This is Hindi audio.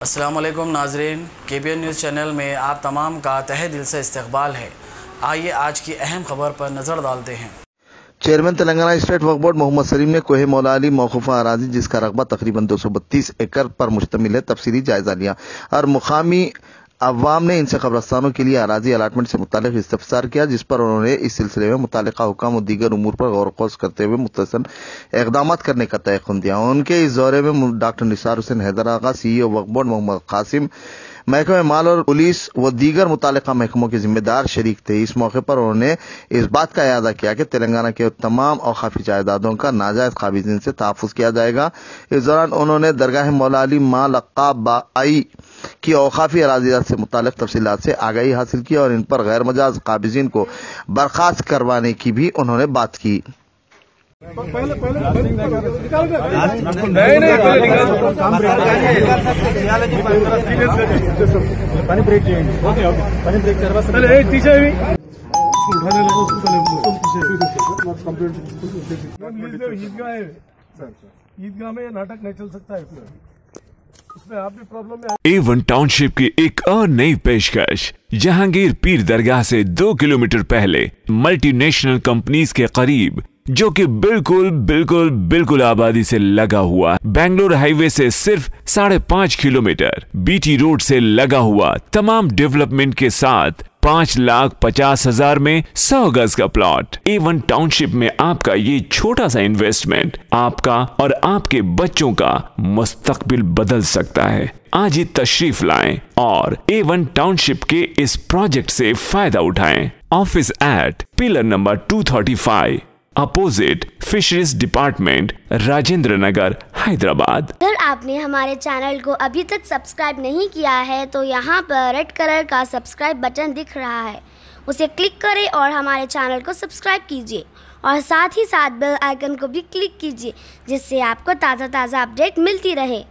अस्सलाम वालेकुम नाज़रीन, KBN न्यूज़ चैनल में आप तमाम का तहे दिल से इस्तकबाल है। आइए आज की अहम खबर पर नज़र डालते हैं। चेयरमैन तेलंगाना स्टेट वक्फ बोर्ड मोहम्मद सलीम ने कोहे मौला अली मौकूफा अराजी जिसका रकबा तकरीबन 232 एकड़ पर मुश्तमिल है तफसीली जायजा लिया और मुकामी अवाम ने इनसे कब्रस्तानों के लिए अराजी अलाटमेंट से मुतालिक इस्तफसार किया, जिस पर उन्होंने इस सिलसिले में मुतालिका हुकाम और दीगर उमूर पर गौर व करते हुए मुख्तसर इकदाम करने का तयक़ुन दिया। उनके इस दौरे में डॉक्टर निसार हुसैन हैदर आगा, CEO वक्फ बोर्ड मोहम्मद कासिम, महकमे माल और पुलिस व दीगर मुतालिका महकमों के जिम्मेदार शरीक थे। इस मौके पर उन्होंने इस बात का यादा किया कि तेलंगाना के तमाम औकाफी जायदादों का नाजायज काबिज़ीन से तहफ़्फ़ुज़ किया जाएगा। इस दौरान उन्होंने दरगाह मौला अली मां लक्काब बाई की औकाफी अराज़ियात से मुतालिक तफसीलात से आगाही हासिल की और इन पर गैर मजाज काबिज़ीन को बर्खास्त करवाने की भी उन्होंने बात की। ईदगाह में नाटक नहीं चल सकता है, उसमें आप भी प्रॉब्लम है। A1 टाउनशिप की एक और नई पेशकश जहांगीर पीर दरगाह से 2 किलोमीटर पहले मल्टीनेशनल कंपनीज के करीब, जो कि बिल्कुल आबादी से लगा हुआ, बेंगलोर हाईवे से सिर्फ 5.5 किलोमीटर, BT रोड से लगा हुआ, तमाम डेवलपमेंट के साथ 5,50,000 में 100 गज का प्लॉट। A1 टाउनशिप में आपका ये छोटा सा इन्वेस्टमेंट आपका और आपके बच्चों का मुस्तकबिल बदल सकता है। आज ही तशरीफ लाएं और A1 टाउनशिप के इस प्रोजेक्ट से फायदा उठाएं। Office at pillar number 235 opposite fisheries department, Rajendra Nagar, Hyderabad. अगर आपने हमारे चैनल को अभी तक सब्सक्राइब नहीं किया है तो यहाँ पर रेड कलर का सब्सक्राइब बटन दिख रहा है, उसे क्लिक करें और हमारे चैनल को सब्सक्राइब कीजिए और साथ ही साथ बेल आइकन को भी क्लिक कीजिए, जिससे आपको ताज़ा अपडेट मिलती रहे।